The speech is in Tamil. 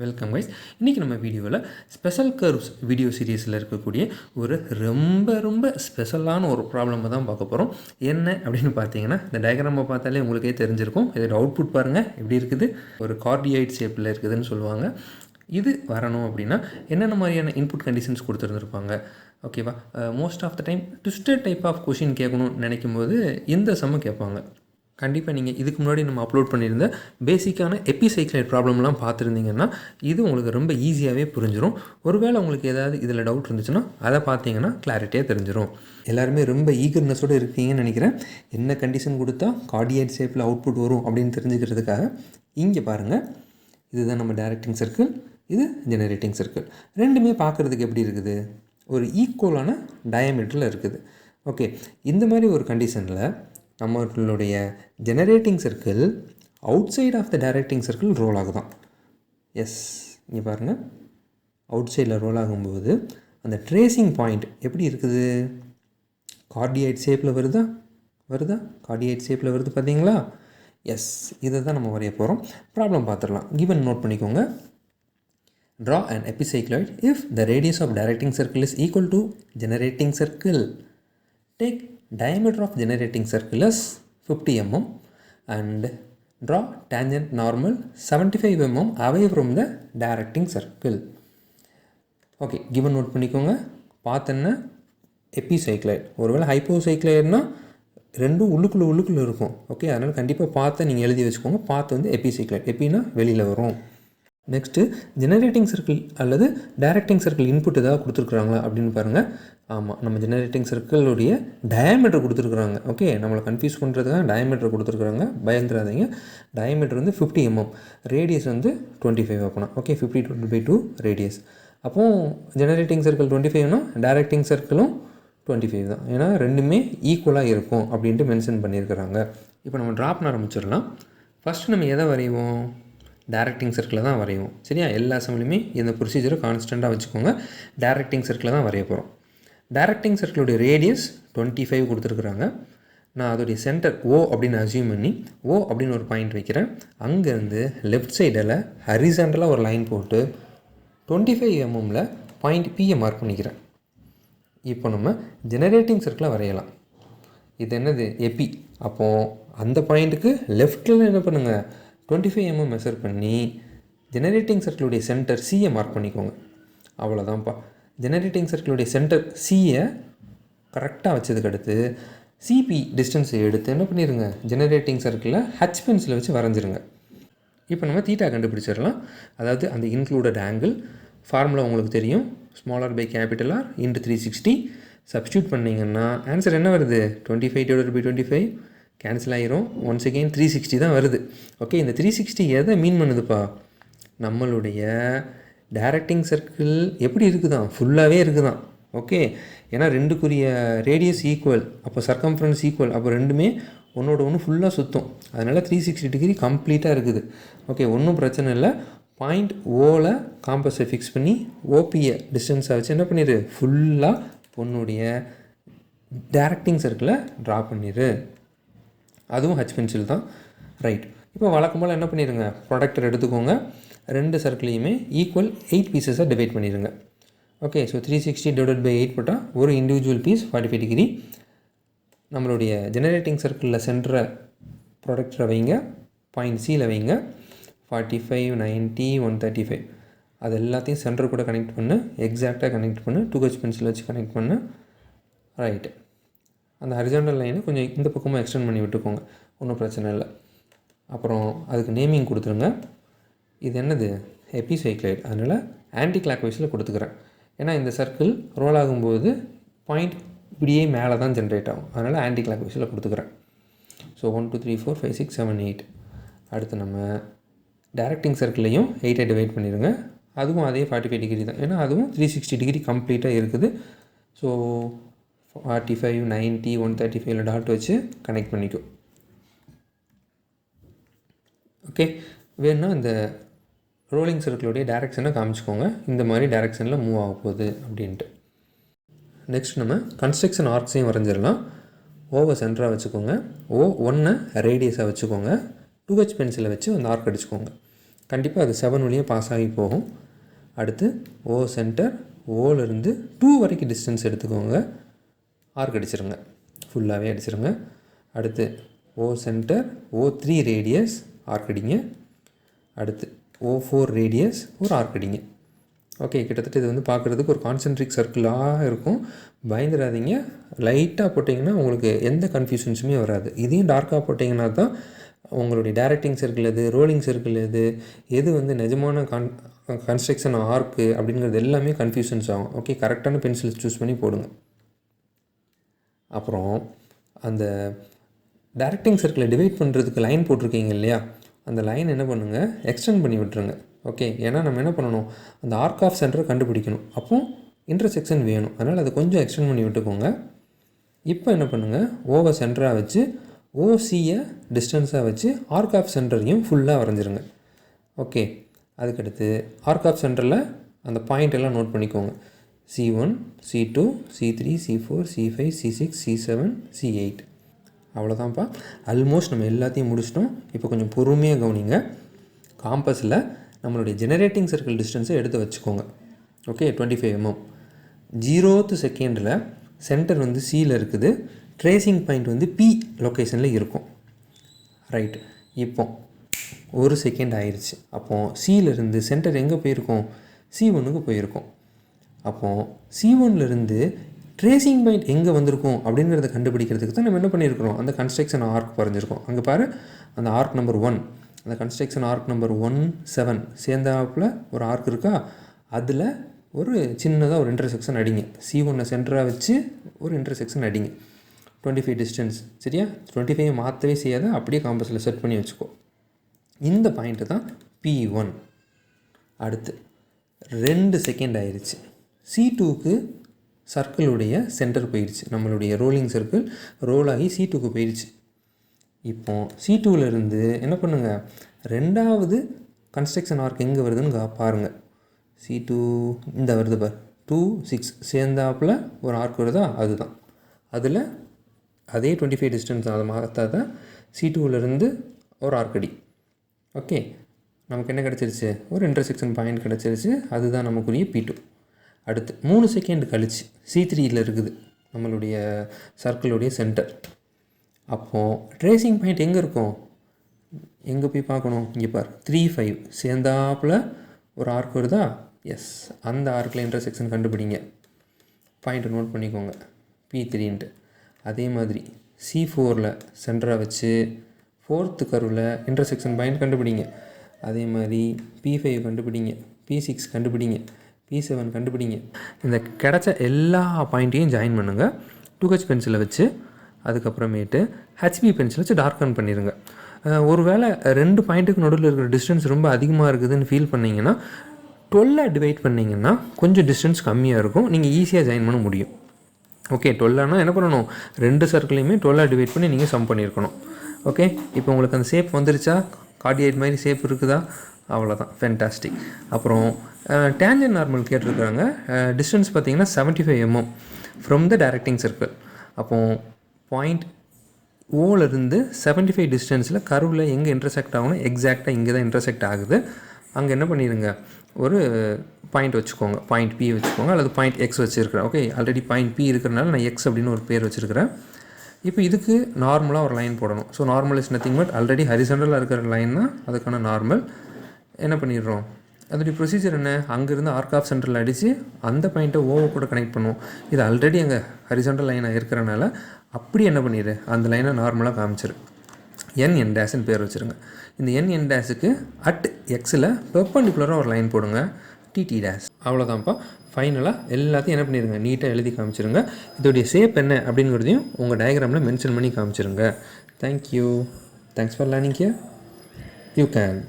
Welcome guys. இன்றைக்கி நம்ம வீடியோவில் ஸ்பெஷல் கர்வ்ஸ் வீடியோ சீரீஸில் இருக்கக்கூடிய ஒரு ரொம்ப ஸ்பெஷலான ஒரு ப்ராப்ளமை தான் பார்க்க போகிறோம். என்ன அப்படின்னு பார்த்தீங்கன்னா, இந்த டயக்ராமை பார்த்தாலே உங்களுக்கே தெரிஞ்சிருக்கும். இதோட அவுட்புட் பாருங்கள் எப்படி இருக்குது. ஒரு கார்டியாய்ட் ஷேப்பில் இருக்குதுன்னு சொல்லுவாங்க. இது வரணும் அப்படின்னா என்னென்ன மாதிரியான இன்புட் கண்டிஷன்ஸ் கொடுத்துருந்துருப்பாங்க, ஓகேவா? Most of the time twisted type of question கேட்கணும்னு நினைக்கும் போது இந்த சம்ம கேட்பாங்க. கண்டிப்பாக நீங்கள் இதுக்கு முன்னாடி நம்ம அப்லோட் பண்ணியிருந்த பேசிக்கான எபிசைக்ளைட் ப்ராப்ளம்லாம் பார்த்துருந்தீங்கன்னா இது உங்களுக்கு ரொம்ப ஈஸியாகவே புரிஞ்சிடும். ஒருவேளை உங்களுக்கு ஏதாவது இதில் டவுட் இருந்துச்சுன்னா அதை பார்த்தீங்கன்னா கிளாரிட்டியாக தெரிஞ்சிடும். எல்லாருமே ரொம்ப ஈகர்னஸோடு இருக்கீங்கன்னு நினைக்கிறேன். என்ன கண்டிஷன் கொடுத்தா கார்டியாய்ட் ஷேப்பில் அவுட்புட் வரும் அப்படின்னு தெரிஞ்சுக்கிறதுக்காக இங்கே பாருங்கள். இதுதான் நம்ம டைரக்டிங் சர்க்கிள், இது ஜெனரேட்டிங் சர்க்கிள். ரெண்டுமே பார்க்குறதுக்கு எப்படி இருக்குது? ஒரு ஈக்குவலான டயாமீட்டரில் இருக்குது. ஓகே, இந்த மாதிரி ஒரு கண்டிஷனில் நம்மளுடைய generating circle outside of the directing circle role ஆகுதான். எஸ், இங்கே பாருங்கள், அவுட் சைடில் ரோல் ஆகும்போது அந்த ட்ரேசிங் பாயிண்ட் எப்படி இருக்குது? கார்டியாய்ட் ஷேப்பில் வருதா? கார்டியாய்ட் ஷேப்பில் வருது பார்த்தீங்களா? எஸ், இதை தான் நம்ம வரைய போகிறோம். ப்ராப்ளம் பார்த்துடலாம். கிவன் நோட் பண்ணிக்கோங்க. Draw an epicycloid if the radius of directing circle is equal to generating circle. Take diameter of generating circle as 50 mm and draw tangent normal 75 mm away from the directing circle. Okay, given note பண்ணிக்கோங்க. பார்த்தேன்னா எபிசைக்ளைட். ஒருவேளை ஹைப்போசைக்ளைட்னா ரெண்டும் உள்ளுக்குள்ளே இருக்கும். ஓகே, அதனால் கண்டிப்பாக பார்த்து நீங்கள் எழுதி வச்சுக்கோங்க. பார்த்து வந்து எபிசைக்ளைட். எப்பினா வெளியில் வரும். நெக்ஸ்ட்டு ஜெனரேட்டிங் சர்க்கிள் அல்லது டைரக்டிங் சர்க்கிள் இன்புட் ஏதாவது கொடுத்துருக்குறாங்களா அப்படின்னு பாருங்கள். ஆமாம், நம்ம ஜெனரேட்டிங் சர்க்கிளுடைய டயாமீட்டர் கொடுத்துருக்குறாங்க. ஓகே, நம்மளை கன்ஃபியூஸ் பண்ணுறதுக்காக டயாமீட்டர் கொடுத்துருக்குறாங்க. பயந்துடாதீங்க. டயாமீட்டர் வந்து 50 mm, ரேடியஸ் வந்து 25 அப்போனா. Okay, 50 20/2 radius. அப்போது ஜெனரேட்டிங் சர்க்கிள் 25னா டைரக்டிங் சர்க்கிளும் 25 தான். ஏன்னா ரெண்டுமே ஈக்குவலாக இருக்கும் அப்படின்ட்டு மென்ஷன் பண்ணியிருக்கிறாங்க. இப்போ நம்ம ட்ரா பண்ண ஆரம்பிச்சிடலாம். ஃபஸ்ட்டு நம்ம எதை வரைவோம்? டைரக்டிங் சர்க்கிளில் தான் வரைவோம். சரியா? எல்லா சமயமே இந்த ப்ரொசீஜரை கான்ஸ்டண்ட்டாக வச்சுக்கோங்க. டைரக்டிங் சர்க்கிளில் தான் வரைய போகிறோம். டைரக்டிங் சர்க்கிளுடைய ரேடியஸ் 25 கொடுத்துருக்குறாங்க. நான் அதோடைய சென்டர் ஓ அப்படின்னு அசியூம் பண்ணி ஓ அப்படின்னு ஒரு பாயிண்ட் வைக்கிறேன். அங்கேருந்து லெஃப்ட் சைடில் ஹரிசாண்டலாக ஒரு லைன் போட்டு 25 mmல பாயிண்ட் பியை மார்க் பண்ணிக்கிறேன். இப்போ நம்ம ஜெனரேட்டிங் சர்க்கிளை வரையலாம். இது என்னது? எபி. அப்போது அந்த பாயிண்ட்டுக்கு லெஃப்ட்டில் என்ன பண்ணுங்கள்? 25 mm மெஷர் பண்ணி ஜெனரேட்டிங் சர்க்கிளுடைய சென்டர் சியை மார்க் பண்ணிக்கோங்க. அவ்வளோதான்ப்பா. ஜெனரேட்டிங் சர்க்கிளுடைய சென்டர் சியை கரெக்டாக வச்சதுக்கு அடுத்து சிபி டிஸ்டன்ஸை எடுத்து என்ன பண்ணிடுங்க? ஜெனரேட்டிங் சர்க்கிளில் ஹச் பென்சில் வச்சு வரைஞ்சிருங்க. இப்போ நம்ம தீட்டா கண்டுபிடிச்சிடலாம். அதாவது அந்த இன்க்ளூடட் ஆங்கிள் ஃபார்முலா உங்களுக்கு தெரியும். Smaller by capital R into 360. Substitute பண்ணிங்கன்னா ஆன்சர் என்ன வருது? 25/25 கேன்சல் ஆகிரும். ஒன்ஸ் அகெயின் 360 தான் வருது. ஓகே, இந்த 360 எதை மீன் பண்ணுதுப்பா? நம்மளுடைய டைரக்டிங் சர்க்கிள் எப்படி இருக்குதான்? ஃபுல்லாகவே இருக்குதான். ஓகே, ஏன்னா ரெண்டுக்குரிய ரேடியஸ் ஈக்குவல், அப்போ சர்க்கம்ஃபரன்ஸ் ஈக்குவல், அப்போ ரெண்டுமே ஒன்றோட ஒன்று ஃபுல்லாக சுற்றும். அதனால் 360 டிகிரி கம்ப்ளீட்டாக இருக்குது. ஓகே, ஒன்றும் பிரச்சனை இல்லை. பாயிண்ட் ஓவில் காம்பஸை ஃபிக்ஸ் பண்ணி ஓபியை டிஸ்டன்ஸை வச்சு என்ன பண்ணிடு? ஃபுல்லாக பொண்ணுடைய டைரக்டிங் சர்க்கிளை ட்ரா பண்ணிடு. அதுவும் ஹச் பென்சில் தான். ரைட். இப்போ வழக்கம் போல் என்ன பண்ணிடுங்க? ப்ராடக்டர் எடுத்துக்கோங்க. ரெண்டு சர்க்கிளையுமே ஈக்குவல் 8 பீசஸாக டிவைட் பண்ணிடுங்க. ஓகே, ஸோ 360/8 போட்டால் ஒரு இண்டிவிஜுவல் பீஸ் 45 டிகிரி. நம்மளுடைய ஜெனரேட்டிங் சர்க்கிளில் சென்டரை ப்ராடக்டரை வைங்க, பாயிண்ட் சியில் வைங்க. 45 90 135 அது எல்லாத்தையும் சென்டர் கூட கனெக்ட் பண்ணு, எக்ஸாக்டாக கனெக்ட் பண்ணு, 2H பென்சில் வச்சு கனெக்ட் பண்ணு. ரைட்டு. அந்த ஹரிசாண்டல் லைனை கொஞ்சம் இந்த பக்கமாக எக்ஸ்டெண்ட் பண்ணி விட்டுக்கோங்க, ஒன்றும் பிரச்சனை இல்லை. அப்புறம் அதுக்கு நேமிங் கொடுத்துருங்க. இது என்னது? எபிசைக்ளைட். அதனால் ஆன்டி கிளாக் வைஸில் கொடுத்துக்கிறேன். ஏன்னா இந்த சர்க்கிள் ரோல் ஆகும்போது பாயிண்ட் இப்படியே மேலே தான் ஜென்ரேட் ஆகும். அதனால் ஆன்டி கிளாக் வைஸில் கொடுத்துக்கிறேன். ஸோ 1 2 3 4 5 6 7 8. அடுத்து நம்ம டைரக்டிங் சர்க்கிளையும் 8 டிவைட் பண்ணிடுங்க. அதுவும் அதே 45 டிகிரி தான். ஏன்னா அதுவும் 360 டிகிரி கம்ப்ளீட்டாக இருக்குது. ஸோ 45 90 135 டாட் வச்சு கனெக்ட் பண்ணிக்கும். ஓகே, வேணுன்னா இந்த ரோலிங் சர்க்கிளுடைய டைரெக்ஷனை காமிச்சிக்கோங்க. இந்த மாதிரி டைரெக்ஷனில் மூவ் ஆக போகுது அப்படின்ட்டு. நெக்ஸ்ட் நம்ம கன்ஸ்ட்ரக்ஷன் ஆர்க்ஸையும் வரைஞ்சிடலாம். ஓவை சென்டராக வச்சுக்கோங்க. O1 ரேடியஸாக வச்சுக்கோங்க. 2H பென்சிலை வச்சு அந்த ஆர்க் அடிச்சுக்கோங்க. கண்டிப்பாக அது 7 வழியாக பாஸ் ஆகி போகும். அடுத்து ஓ சென்டர், ஓலேருந்து 2 வரைக்கும் டிஸ்டன்ஸ் எடுத்துக்கோங்க, ஆர்க் அடிச்சிருங்க, ஃபுல்லாகவே அடிச்சிருங்க. அடுத்து ஓ சென்டர், O3 ரேடியஸ் ஆர்க் அடிங்க. அடுத்து O4 ரேடியஸ் ஒரு ஆர்க் அடிங்க. ஓகே, கிட்டத்தட்ட இது வந்து பார்க்குறதுக்கு ஒரு கான்சென்ட்ரிக் சர்க்கிளாக இருக்கும். பயந்துடாதீங்க, லைட்டாக போட்டிங்கன்னா உங்களுக்கு எந்த கன்ஃபியூஷன்ஸுமே வராது. இதையும் டார்க்காக போட்டிங்கன்னா தான் உங்களுடைய டைரக்டிங் சர்க்கிள் எது, ரோலிங் சர்க்கிள் எது வந்து நிஜமான கன்ஸ்ட்ரக்ஷன் ஆர்க்கு அப்படிங்கிறது எல்லாமே கன்ஃபியூஷன்ஸ் ஆகும். ஓகே, கரெக்டான பென்சில் சூஸ் பண்ணி போடுங்க. அப்புறம் அந்த டைரக்டிங் சர்க்கிளை டிவைட் பண்ணுறதுக்கு லைன் போட்டிருக்கீங்க இல்லையா, அந்த லைன் என்ன பண்ணுங்கள், எக்ஸ்டெண்ட் பண்ணி விட்டுருங்க. ஓகே, ஏன்னா நம்ம என்ன பண்ணணும், அந்த ஆர்க் ஆஃப் சென்டரை கண்டுபிடிக்கணும். அப்போது இன்டர்செக்ஷன் வேணும், அதனால் அதை கொஞ்சம் எக்ஸ்டெண்ட் பண்ணி விட்டுக்கோங்க. இப்போ என்ன பண்ணுங்கள், ஓவை சென்டராக வச்சு ஓசியை டிஸ்டன்ஸாக வச்சு ஆர்க் ஆஃப் சென்டரையும் ஃபுல்லாக வரைஞ்சிருங்க. ஓகே, அதுக்கடுத்து ஆர்க் ஆஃப் சென்டரில் அந்த பாயிண்ட் எல்லாம் நோட் பண்ணிக்கோங்க. C1, C2, C3, C4, C5, C6, C7, C8. அவ்வளோதான்ப்பா. Almost நம்ம எல்லாத்தையும் முடிச்சிட்டோம். இப்போ கொஞ்சம் பொறுமையாக கவனிங்க. காம்பஸில் நம்மளுடைய ஜெனரேட்டிங் சர்க்கிள் டிஸ்டன்ஸை எடுத்து வச்சுக்கோங்க. Okay, 25 mm. 0th செகண்டில் சென்டர் வந்து Cயில் இருக்குது, ட்ரேசிங் பாயிண்ட் வந்து P லொக்கேஷனில் இருக்கும். ரைட், இப்போ 1 செகண்ட் ஆயிடுச்சு. அப்போது Cயிலிருந்து சென்டர் எங்கே போயிருக்கோம், C1க்கு போயிருக்கோம். அப்போது C1லேருந்து ட்ரேசிங் பாயிண்ட் எங்கே வந்திருக்கும் அப்படிங்கிறத கண்டுபிடிக்கிறதுக்கு தான் நம்ம என்ன பண்ணியிருக்கிறோம், அந்த கன்ஸ்ட்ரக்ஷன் ஆர்க் வரைஞ்சிருக்கோம். அங்கே பாரு, அந்த ஆர்க் நம்பர் 1, அந்த கன்ஸ்ட்ரக்ஷன் ஆர்க் நம்பர் 1, 7 சேர்ந்தாப்பில் ஒரு ஆர்க் இருக்கா, அதில் ஒரு சின்னதாக ஒரு இன்டர்செக்ஷன் அடிங்க. C1 சென்டராக வச்சு ஒரு இன்டர்செக்ஷன் அடிங்க. 25 டிஸ்டன்ஸ், சரியா? 25 மாற்றவே செய்யாத, அப்படியே காம்பஸில் செட் பண்ணி வச்சுக்கோ. இந்த பாயிண்ட்டு தான் P1. அடுத்து 2 செகண்ட் ஆயிடுச்சு. C2க்கு சர்க்கிளுடைய சென்டர் போயிடுச்சு. நம்மளுடைய ரோலிங் சர்க்கிள் ரோல் ஆகி C2க்கு போயிடுச்சு. இப்போ C2லேருந்து என்ன பண்ணுங்கள், ரெண்டாவது கன்ஸ்ட்ரக்ஷன் ஆர்க் எங்கே வருதுன்னு பாருங்கள். C2 இந்த வருது பார், 2, 6 சேர்ந்தாப்பில் ஒரு ஆர்க் வருதா, அதுதான். அதில் அதே 25 டிஸ்டன்ஸ் அதை மாற்றாத C2லேருந்து ஒரு ஆர்க் அடி. ஓகே, நமக்கு என்ன கிடச்சிருச்சு, ஒரு இன்டர்செக்ஷன் பாயிண்ட் கிடச்சிருச்சு, அதுதான் நமக்குரிய P2. அடுத்து 3 செகண்ட் கழிச்சு C3யில் இருக்குது நம்மளுடைய சர்க்கிளுடைய சென்டர். அப்போது ட்ரேசிங் பாயிண்ட் எங்கே இருக்கும், எங்கே போய் பார்க்கணும், இங்கே பார், 3, 5 சேர்ந்தாப்பில் ஒரு ஆர்க் வருதா, எஸ், அந்த ஆர்க்கில் இன்டர்செக்ஷன் கண்டுபிடிங்க. பாயிண்ட்டை நோட் பண்ணிக்கோங்க, P3ன்ட்டு. அதே மாதிரி C4ல் சென்டராக வச்சு 4th கர்வில் இன்டர்செக்ஷன் பாயிண்ட் கண்டுபிடிங்க. அதே மாதிரி P5 கண்டுபிடிங்க, P6 கண்டுபிடிங்க, P7 கண்டுபிடிங்க. இந்த கிடச்ச எல்லா பாயிண்ட்டையும் ஜாயின் பண்ணுங்கள் 2H பென்சிலை வச்சு. அதுக்கப்புறமேட்டு HB பென்சிலை வச்சு டார்க்கன் பண்ணிடுங்க. ஒரு வேளை 2 பாயிண்ட்டுக்கு நடுவில் இருக்கிற டிஸ்டன்ஸ் ரொம்ப அதிகமாக இருக்குதுன்னு ஃபீல் பண்ணிங்கன்னா 12 டிவைட் பண்ணிங்கன்னா கொஞ்சம் டிஸ்டன்ஸ் கம்மியாக இருக்கும், நீங்கள் ஈஸியாக ஜாயின் பண்ண முடியும். ஓகே, 12னா என்ன பண்ணணும், 2 சர்க்கிளையுமே 12 டிவைட் பண்ணி நீங்கள் சம் பண்ணியிருக்கணும். ஓகே, இப்போ உங்களுக்கு அந்த ஷேப் வந்துருச்சா, கார்டியாய்ட் மாதிரி ஷேப் இருக்குதா, அவ்வளோதான், ஃபேன்டாஸ்டிக். அப்புறம் டேஞ்சன்ட் நார்மல் கேட்டிருக்காங்க. டிஸ்டன்ஸ் பார்த்தீங்கன்னா 75 mm from the directing circle. அப்போது பாயிண்ட் ஓலேருந்து 75 டிஸ்டன்ஸில் கர்வில் எங்கே இன்டர்செக்ட் ஆகணும், எக்ஸாக்டாக இங்கே தான் இன்டர்செக்ட் ஆகுது. அங்கே என்ன பண்ணிடுங்க, ஒரு பாயிண்ட் வச்சுக்கோங்க, பாயிண்ட் P வச்சுக்கோங்க, அல்லது பாயிண்ட் X வச்சுருக்கிறேன். ஓகே, ஆல்ரெடி பாயிண்ட் P இருக்கிறனால நான் X அப்படின்னு ஒரு பேர் வச்சுருக்கிறேன். இப்போ இதுக்கு நார்மலாக ஒரு லைன் போடணும். So normal is nothing but already ஹரிசாண்டலாக இருக்கிற லைன் தான் அதுக்கான நார்மல். என்ன பண்ணிடுறோம், அதோடைய ப்ரொசீஜர் என்ன, அங்கேருந்து ஆர்க் ஆஃப் சென்டரில் அடித்து அந்த பாயிண்ட்டை ஓவை கூட கனெக்ட் பண்ணுவோம். இது ஆல்ரெடி அங்கே ஹரிசாண்டல் லைனாக இருக்கிறனால அப்படி என்ன பண்ணிடு, அந்த லைனை நார்மலாக காமிச்சிரு. n டேஷ்னு பேர் வச்சுருங்க. இந்த n டேஷுக்கு அட் எக்ஸில் பெர்பண்டிகுலராக ஒரு லைன் போடுங்க, TT டேஷ். அவ்வளோதான்ப்பா. ஃபைனலாக எல்லாத்தையும் என்ன பண்ணிடுங்க, நீட்டாக எழுதி காமிச்சிருங்க. இதோடைய ஷேப் என்ன அப்படிங்கிறதையும் உங்கள் டயக்ராமில் மென்ஷன் பண்ணி காமிச்சிருங்க. Thank you. Thanks for learning here. You can.